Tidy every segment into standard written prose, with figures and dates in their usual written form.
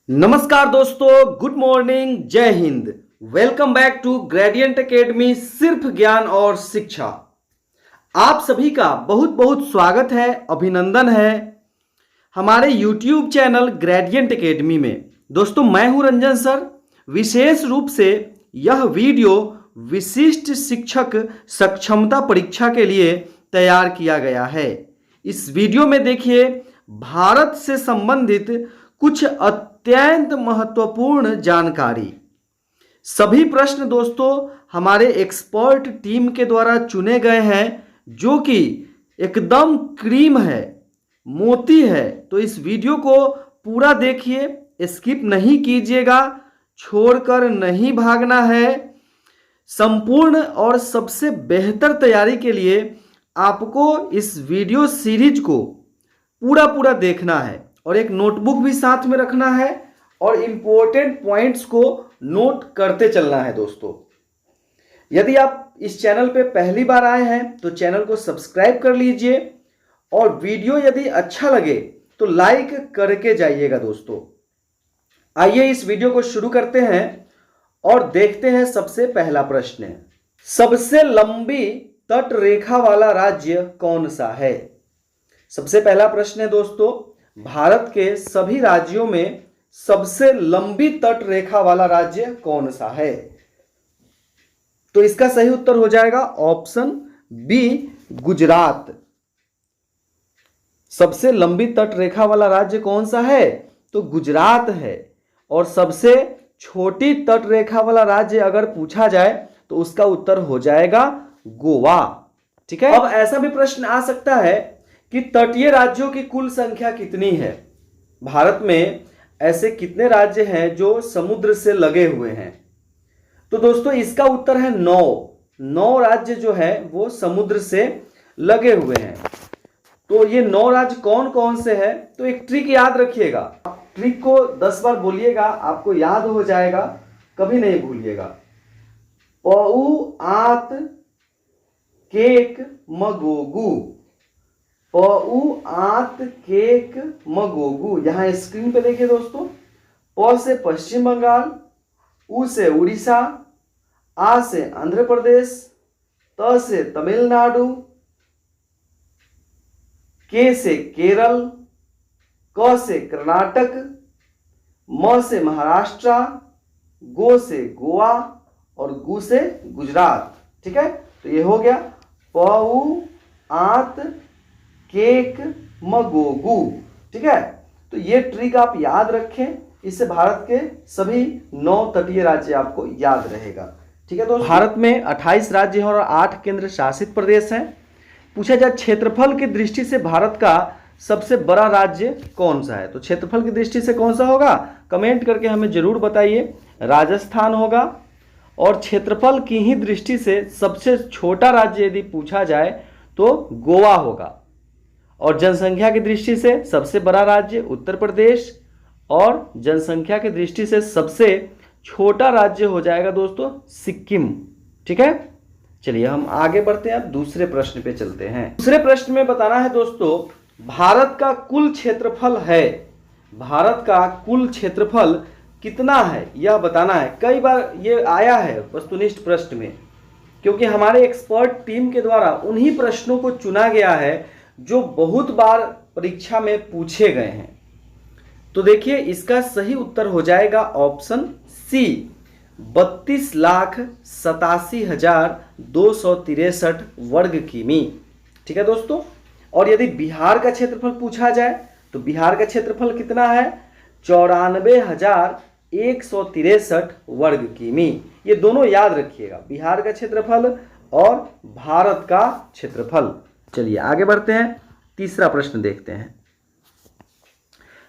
नमस्कार दोस्तों, good morning, जय हिंद। Welcome back to Gradient Academy, सिर्फ ज्ञान और शिक्षा। आप सभी का बहुत बहुत स्वागत है, अभिनंदन है हमारे YouTube चैनल ग्रेडियंट एकेडमी में। दोस्तों, मैं हूं रंजन सर। विशेष रूप से यह वीडियो विशिष्ट शिक्षक सक्षमता परीक्षा के लिए तैयार किया गया है। इस वीडियो में देखिए, भारत से संबंधित कुछ अत्यंत महत्वपूर्ण जानकारी। सभी प्रश्न दोस्तों हमारे एक्सपर्ट टीम के द्वारा चुने गए हैं, जो कि एकदम क्रीम है, मोती है। तो इस वीडियो को पूरा देखिए, स्किप नहीं कीजिएगा, छोड़कर नहीं भागना है। संपूर्ण और सबसे बेहतर तैयारी के लिए आपको इस वीडियो सीरीज को पूरा देखना है और एक नोटबुक भी साथ में रखना है और इंपॉर्टेंट पॉइंट्स को नोट करते चलना है। दोस्तों, यदि आप इस चैनल पे पहली बार आए हैं तो चैनल को सब्सक्राइब कर लीजिए और वीडियो यदि अच्छा लगे तो लाइक करके जाइएगा। दोस्तों, आइए इस वीडियो को शुरू करते हैं और देखते हैं। सबसे पहला प्रश्न है, सबसे लंबी तट रेखा वाला राज्य कौन सा है? सबसे पहला प्रश्न है दोस्तों, भारत के सभी राज्यों में सबसे लंबी तट रेखा वाला राज्य कौन सा है? तो इसका सही उत्तर हो जाएगा ऑप्शन बी, गुजरात। सबसे लंबी तट रेखा वाला राज्य कौन सा है? तो गुजरात है। और सबसे छोटी तट रेखा वाला राज्य अगर पूछा जाए तो उसका उत्तर हो जाएगा गोवा। ठीक है। अब ऐसा भी प्रश्न आ सकता है कि तटीय राज्यों की कुल संख्या कितनी है? भारत में ऐसे कितने राज्य हैं जो समुद्र से लगे हुए हैं? तो दोस्तों इसका उत्तर है 9 राज्य जो है वो समुद्र से लगे हुए हैं। तो ये 9 राज्य कौन कौन से हैं? तो एक ट्रिक याद रखिएगा, आप ट्रिक को 10 बार बोलिएगा, आपको याद हो जाएगा, कभी नहीं भूलिएगा। पऊ आत केक मगोगू, पऊ आत केक मगोगू। यहां स्क्रीन पे देखिए दोस्तों, प से पश्चिम बंगाल, उ से उड़ीसा, आ से आंध्र प्रदेश, त से तमिलनाडु, के से केरल, क से कर्नाटक, म से महाराष्ट्र, गो से गोवा और गु से गुजरात। ठीक है, तो ये हो गया पऊ आत केक मगोगू। ठीक है, तो ये ट्रिक आप याद रखें, इससे भारत के सभी 9 तटीय राज्य आपको याद रहेगा। ठीक है दोस्तों, भारत में 28 राज्य हैं और 8 केंद्र शासित प्रदेश हैं। पूछा जाए क्षेत्रफल की दृष्टि से भारत का सबसे बड़ा राज्य कौन सा है? तो क्षेत्रफल की दृष्टि से कौन सा होगा? कमेंट करके हमें जरूर बताइए। राजस्थान होगा। और क्षेत्रफल की ही दृष्टि से सबसे छोटा राज्य यदि पूछा जाए तो गोवा होगा। और जनसंख्या की दृष्टि से सबसे बड़ा राज्य उत्तर प्रदेश, और जनसंख्या की दृष्टि से सबसे छोटा राज्य हो जाएगा दोस्तों सिक्किम। ठीक है, चलिए हम आगे बढ़ते हैं, अब दूसरे प्रश्न पे चलते हैं। दूसरे प्रश्न में बताना है दोस्तों, भारत का कुल क्षेत्रफल है, भारत का कुल क्षेत्रफल कितना है यह बताना है। कई बार ये आया है वस्तुनिष्ठ प्रश्न में, क्योंकि हमारे एक्सपर्ट टीम के द्वारा उन्हीं प्रश्नों को चुना गया है जो बहुत बार परीक्षा में पूछे गए हैं। तो देखिए इसका सही उत्तर हो जाएगा ऑप्शन सी, 32,87,263 वर्ग किमी। ठीक है दोस्तों, और यदि बिहार का क्षेत्रफल पूछा जाए तो बिहार का क्षेत्रफल कितना है? 94,163 वर्ग किमी। ये दोनों याद रखिएगा, बिहार का क्षेत्रफल और भारत का क्षेत्रफल। चलिए आगे बढ़ते हैं, तीसरा प्रश्न देखते हैं।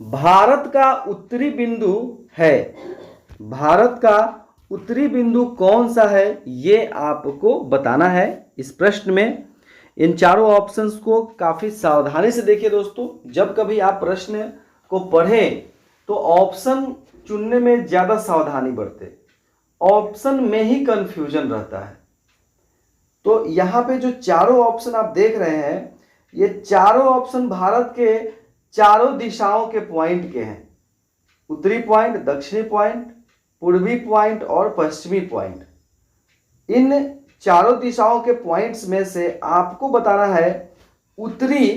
भारत का उत्तरी बिंदु है, भारत का उत्तरी बिंदु कौन सा है ये आपको बताना है। इस प्रश्न में इन चारों ऑप्शंस को काफी सावधानी से देखिए दोस्तों। जब कभी आप प्रश्न को पढ़ें तो ऑप्शन चुनने में ज्यादा सावधानी बरतें, ऑप्शन में ही कंफ्यूजन रहता है। तो यहाँ पे जो चारों ऑप्शन आप देख रहे हैं, ये चारों ऑप्शन भारत के चारों दिशाओं के पॉइंट के हैं। उत्तरी पॉइंट, दक्षिणी पॉइंट, पूर्वी पॉइंट और पश्चिमी पॉइंट। इन चारों दिशाओं के पॉइंट्स में से आपको बताना है उत्तरी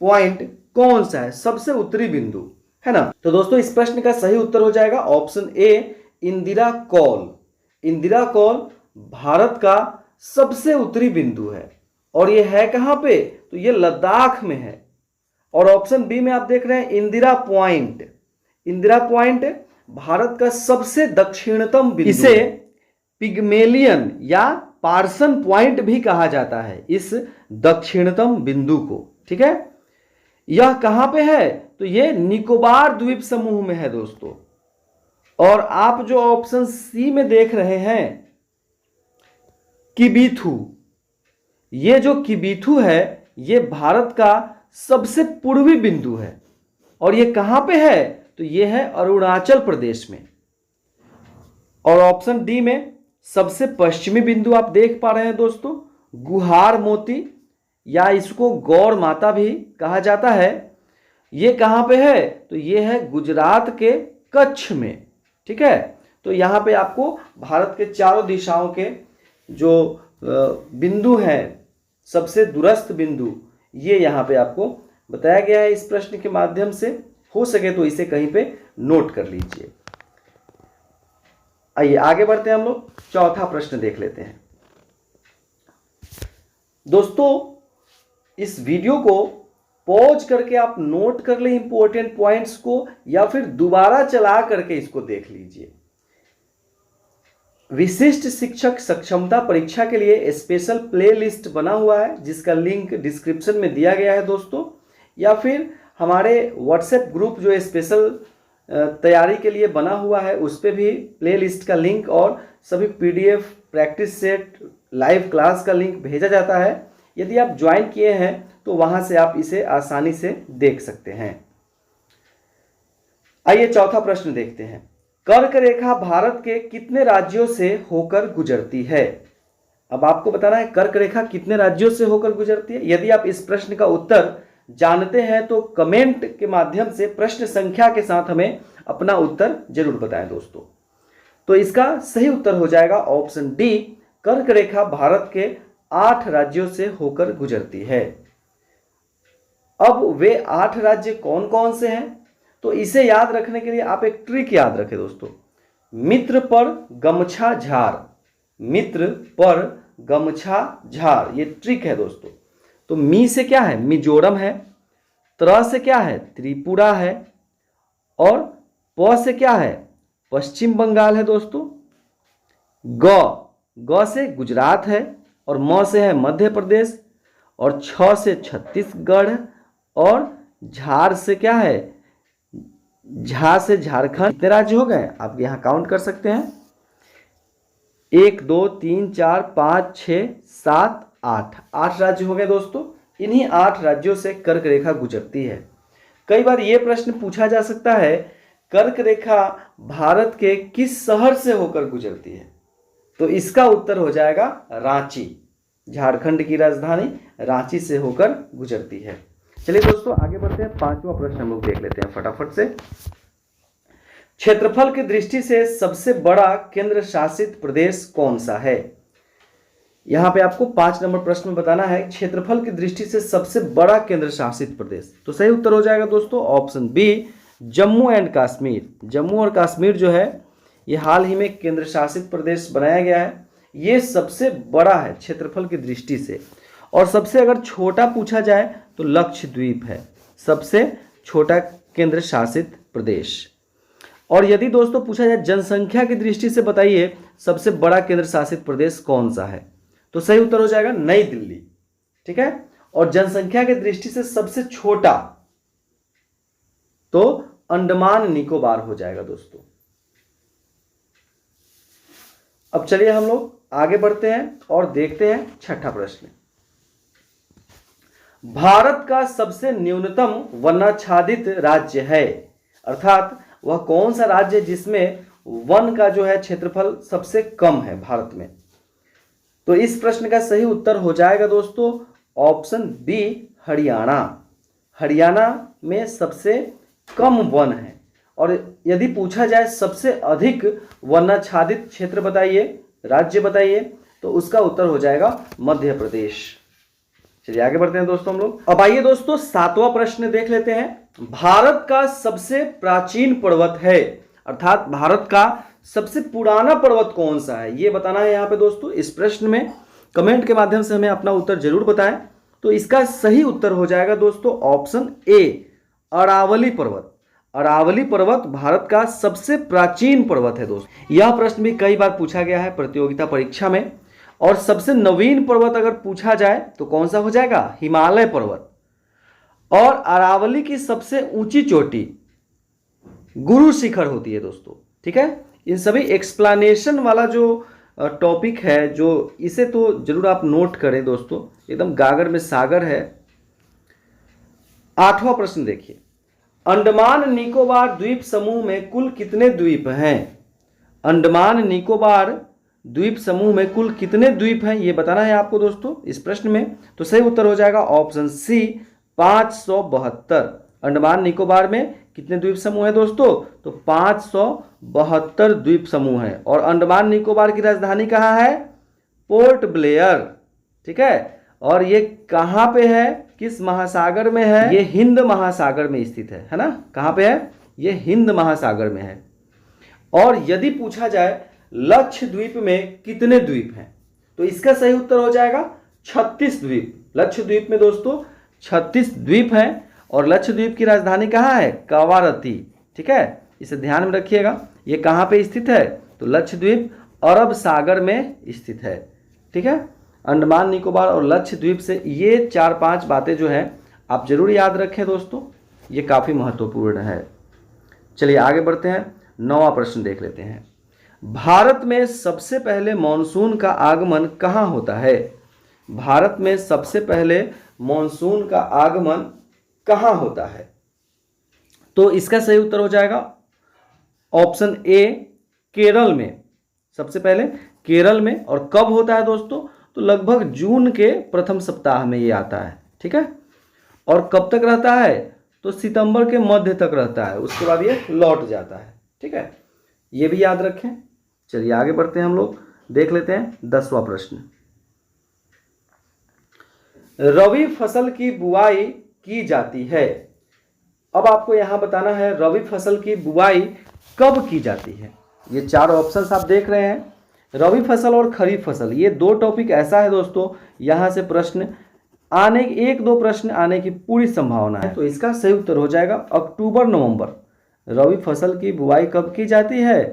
पॉइंट कौन सा है, सबसे उत्तरी बिंदु, है ना। तो दोस्तों इस प्रश्न का सही उत्तर हो जाएगा ऑप्शन ए, इंदिरा कौल। इंदिरा कौल भारत का सबसे उत्तरी बिंदु है और ये है कहां पे, तो ये लद्दाख में है। और ऑप्शन बी में आप देख रहे हैं इंदिरा पॉइंट। इंदिरा पॉइंट भारत का सबसे दक्षिणतम बिंदु, इसे पिग्मेलियन या पार्सन पॉइंट भी कहा जाता है इस दक्षिणतम बिंदु को, ठीक है। यह कहां पे है, तो ये निकोबार द्वीप समूह में है दोस्तों। और आप जो ऑप्शन सी में देख रहे हैं किबीथू, ये जो किबीथू है ये भारत का सबसे पूर्वी बिंदु है और ये कहां पे है, तो ये है अरुणाचल प्रदेश में। और ऑप्शन डी में सबसे पश्चिमी बिंदु आप देख पा रहे हैं दोस्तों, गुहार मोती या इसको गौर माता भी कहा जाता है, ये कहां पे है, तो ये है गुजरात के कच्छ में, ठीक है। तो यहां पे आपको भारत के चारों दिशाओं के जो बिंदु हैं, सबसे दूरस्थ बिंदु, ये यहां पे आपको बताया गया है इस प्रश्न के माध्यम से। हो सके तो इसे कहीं पे नोट कर लीजिए। आइए आगे बढ़ते हैं, हम लोग चौथा प्रश्न देख लेते हैं। दोस्तों इस वीडियो को पॉज करके आप नोट कर लें इंपॉर्टेंट पॉइंट्स को, या फिर दोबारा चला करके इसको देख लीजिए। विशिष्ट शिक्षक सक्षमता परीक्षा के लिए स्पेशल प्लेलिस्ट बना हुआ है जिसका लिंक डिस्क्रिप्शन में दिया गया है दोस्तों, या फिर हमारे व्हाट्सएप ग्रुप जो स्पेशल तैयारी के लिए बना हुआ है उस पर भी प्लेलिस्ट का लिंक और सभी PDF, practice set, live class का लिंक भेजा जाता है। यदि आप ज्वाइन किए हैं तो वहां से आप इसे आसानी से देख सकते हैं। आइए चौथा प्रश्न देखते हैं। कर्क रेखा भारत के कितने राज्यों से होकर गुजरती है। अब आपको बताना है कर्क रेखा कितने राज्यों से होकर गुजरती है। यदि आप इस प्रश्न का उत्तर जानते हैं तो कमेंट के माध्यम से प्रश्न संख्या के साथ हमें अपना उत्तर जरूर बताएं दोस्तों। तो इसका सही उत्तर हो जाएगा ऑप्शन डी, कर्क रेखा भारत के 8 राज्यों से होकर गुजरती है। अब वे 8 राज्य कौन कौन से हैं, तो इसे याद रखने के लिए आप एक ट्रिक याद रखें दोस्तों। मित्र पर गमछा झार, मित्र पर गमछा झार, ये ट्रिक है दोस्तों। तो मी से क्या है, मिजोरम है। त्र से क्या है, त्रिपुरा है। और प से क्या है, पश्चिम बंगाल है दोस्तों। ग से गुजरात है। और म से है मध्य प्रदेश। और छ से छत्तीसगढ़। और झार से क्या है, झा से झारखंड। कितने राज्य हो गए आप यहाँ काउंट कर सकते हैं, 1 2 3 4 5 6 7 8, 8 राज्य हो गए दोस्तों। इन्हीं 8 राज्यों से कर्क रेखा गुजरती है। कई बार यह प्रश्न पूछा जा सकता है, कर्क रेखा भारत के किस शहर से होकर गुजरती है, तो इसका उत्तर हो जाएगा रांची। झारखंड की राजधानी रांची से होकर गुजरती है। चलिए दोस्तों आगे बढ़ते हैं। 5वां प्रश्न हम लोग देख लेते हैं फटाफट से। क्षेत्रफल की दृष्टि से सबसे बड़ा केंद्र शासित प्रदेश कौन सा है। यहां पे आपको 5 नंबर प्रश्न में बताना है क्षेत्रफल की दृष्टि से सबसे बड़ा केंद्र शासित प्रदेश। तो सही उत्तर हो जाएगा दोस्तों option B, Jammu and Kashmir. Jammu और कश्मीर जो है ये हाल ही में केंद्र शासित प्रदेश बनाया गया है। ये सबसे बड़ा है क्षेत्रफल की दृष्टि से। और सबसे अगर छोटा पूछा जाए तो लक्षद्वीप है सबसे छोटा केंद्र शासित प्रदेश। और यदि दोस्तों पूछा जाए जनसंख्या की दृष्टि से बताइए सबसे बड़ा केंद्र शासित प्रदेश कौन सा है, तो सही उत्तर हो जाएगा नई दिल्ली, ठीक है। और जनसंख्या की दृष्टि से सबसे छोटा तो अंडमान निकोबार हो जाएगा दोस्तों। अब चलिए हम लोग आगे बढ़ते हैं और देखते हैं 6ठा प्रश्न। भारत का सबसे न्यूनतम वनाच्छादित राज्य है, अर्थात वह कौन सा राज्य जिसमें वन का जो है क्षेत्रफल सबसे कम है भारत में। तो इस प्रश्न का सही उत्तर हो जाएगा दोस्तों ऑप्शन बी, हरियाणा। हरियाणा में सबसे कम वन है और यदि पूछा जाए सबसे अधिक वनाच्छादित क्षेत्र बताइए, राज्य बताइए, तो उसका उत्तर हो जाएगा मध्य प्रदेश। चलिए आगे बढ़ते हैं दोस्तों हम लोग। अब आइए दोस्तों 7वां प्रश्न देख लेते हैं। भारत का सबसे प्राचीन पर्वत है, अर्थात भारत का सबसे पुराना पर्वत कौन सा है, ये बताना है यहाँ पे दोस्तों। इस प्रश्न में कमेंट के माध्यम से हमें अपना उत्तर जरूर बताएं। तो इसका सही उत्तर हो जाएगा दोस्तों ऑप्शन ए, अरावली पर्वत। अरावली पर्वत भारत का सबसे प्राचीन पर्वत है दोस्तों। यह प्रश्न भी कई बार पूछा गया है प्रतियोगिता परीक्षा में। और सबसे नवीन पर्वत अगर पूछा जाए तो कौन सा हो जाएगा, हिमालय पर्वत। और अरावली की सबसे ऊंची चोटी गुरु शिखर होती है दोस्तों, ठीक है। इन सभी एक्सप्लेनेशन वाला जो टॉपिक है, जो इसे तो जरूर आप नोट करें दोस्तों, एकदम गागर में सागर है। 8वां प्रश्न देखिए, अंडमान निकोबार द्वीप समूह में कुल कितने द्वीप हैं। अंडमान निकोबार द्वीप समूह में कुल कितने द्वीप हैं, ये बताना है आपको दोस्तों इस प्रश्न में। तो सही उत्तर हो जाएगा ऑप्शन सी, 572। अंडमान निकोबार में कितने द्वीप समूह है दोस्तों, तो 572 द्वीप समूह है। और अंडमान निकोबार की राजधानी कहाँ है, पोर्ट ब्लेयर, ठीक है। और ये कहाँ पे है, किस महासागर में है, ये हिंद महासागर में स्थित है ना। कहाँ पे है, ये हिंद महासागर में है। और यदि पूछा जाए लक्षद्वीप में कितने द्वीप हैं, तो इसका सही उत्तर हो जाएगा 36 द्वीप। लक्षद्वीप में दोस्तों 36 द्वीप हैं। और लक्षद्वीप की राजधानी कहाँ है, कवारती, ठीक है। इसे ध्यान में रखिएगा। ये कहाँ पे स्थित है, तो लक्षद्वीप अरब सागर में स्थित है, ठीक है। अंडमान निकोबार और लक्षद्वीप से ये 4-5 बातें जो है आप जरूर याद रखें दोस्तों, ये काफ़ी महत्वपूर्ण है। चलिए आगे बढ़ते हैं, 9वां प्रश्न देख लेते हैं। भारत में सबसे पहले मॉनसून का आगमन कहाँ होता है। भारत में सबसे पहले मॉनसून का आगमन कहाँ होता है, तो इसका सही उत्तर हो जाएगा ऑप्शन ए, केरल में। सबसे पहले केरल में। और कब होता है दोस्तों, तो लगभग जून के प्रथम सप्ताह में ये आता है, ठीक है। और कब तक रहता है, तो सितंबर के मध्य तक रहता है, उसके बाद ये लौट जाता है, ठीक है। ये भी याद रखें। चलिए आगे बढ़ते हैं हम लोग, देख लेते हैं 10वां प्रश्न। रबी फसल की बुआई की जाती है। अब आपको यहां बताना है रबी फसल की बुआई कब की जाती है। ये 4 ऑप्शंस आप देख रहे हैं, रबी फसल और खरीफ फसल। ये 2 टॉपिक ऐसा है दोस्तों, यहां से प्रश्न आने, 1-2 प्रश्न आने की पूरी संभावना है। तो इसका सही उत्तर हो जाएगा अक्टूबर नवंबर। रबी फसल की बुआई कब की जाती है,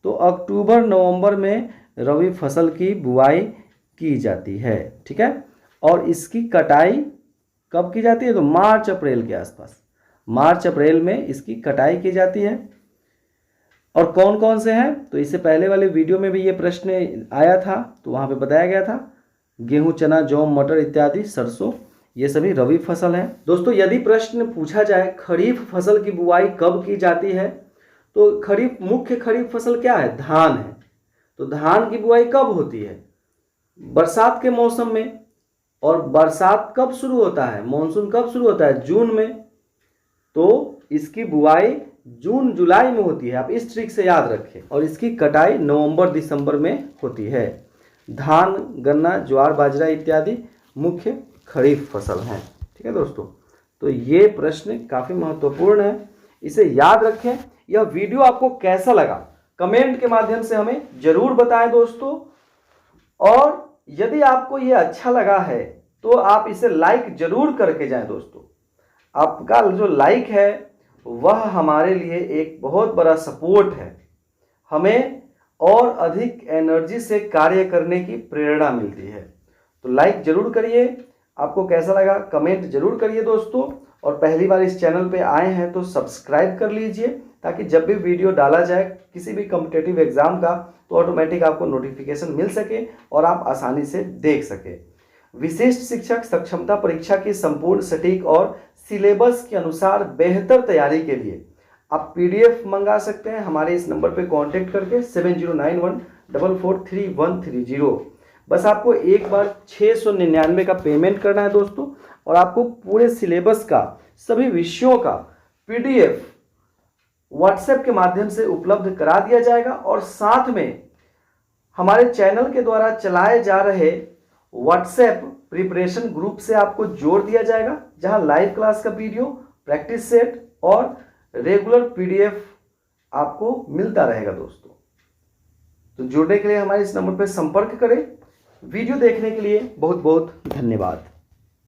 तो अक्टूबर नवंबर में रबी फसल की बुआई की जाती है, ठीक है। और इसकी कटाई कब की जाती है, तो मार्च अप्रैल के आसपास, मार्च अप्रैल में इसकी कटाई की जाती है। और कौन कौन से हैं, तो इससे पहले वाले वीडियो में भी ये प्रश्न आया था, तो वहाँ पे बताया गया था गेहूं, चना, जौ, मटर इत्यादि, सरसों, ये सभी रबी फसल हैं दोस्तों। यदि प्रश्न पूछा जाए खरीफ फसल की बुआई कब की जाती है, तो खरीफ, मुख्य खरीफ फसल क्या है, धान है। तो धान की बुआई कब होती है, बरसात के मौसम में। और बरसात कब शुरू होता है, मॉनसून कब शुरू होता है, जून में। तो इसकी बुआई जून जुलाई में होती है, आप इस ट्रिक से याद रखें। और इसकी कटाई नवंबर दिसंबर में होती है। धान, गन्ना, ज्वार, बाजरा इत्यादि मुख्य खरीफ फसल हैं, ठीक है दोस्तों। तो ये प्रश्न काफ़ी महत्वपूर्ण है, इसे याद रखें। यह वीडियो आपको कैसा लगा कमेंट के माध्यम से हमें जरूर बताएं दोस्तों। और यदि आपको ये अच्छा लगा है तो आप इसे लाइक जरूर करके जाएं दोस्तों। आपका जो लाइक है वह हमारे लिए एक बहुत बड़ा सपोर्ट है, हमें और अधिक एनर्जी से कार्य करने की प्रेरणा मिलती है। तो लाइक जरूर करिए, आपको कैसा लगा कमेंट जरूर करिए दोस्तों। और पहली बार इस चैनल पे आए हैं तो सब्सक्राइब कर लीजिए, ताकि जब भी वीडियो डाला जाए किसी भी कॉम्पिटिटिव एग्जाम का, तो ऑटोमेटिक आपको नोटिफिकेशन मिल सके और आप आसानी से देख सके। विशिष्ट शिक्षक सक्षमता परीक्षा की संपूर्ण सटीक और सिलेबस के अनुसार बेहतर तैयारी के लिए आप PDF मंगा सकते हैं हमारे इस नंबर पे कांटेक्ट करके 7091443130। बस आपको एक बार 699 का पेमेंट करना है दोस्तों, और आपको पूरे सिलेबस का, सभी विषयों का PDF व्हाट्सएप के माध्यम से उपलब्ध करा दिया जाएगा और साथ में हमारे चैनल के द्वारा चलाए जा रहे व्हाट्सएप प्रिपरेशन ग्रुप से आपको जोड़ दिया जाएगा, जहां लाइव क्लास का वीडियो, प्रैक्टिस सेट और रेगुलर पीडीएफ आपको मिलता रहेगा दोस्तों। तो जुड़ने के लिए हमारे इस नंबर पर संपर्क करें। वीडियो देखने के लिए बहुत बहुत धन्यवाद।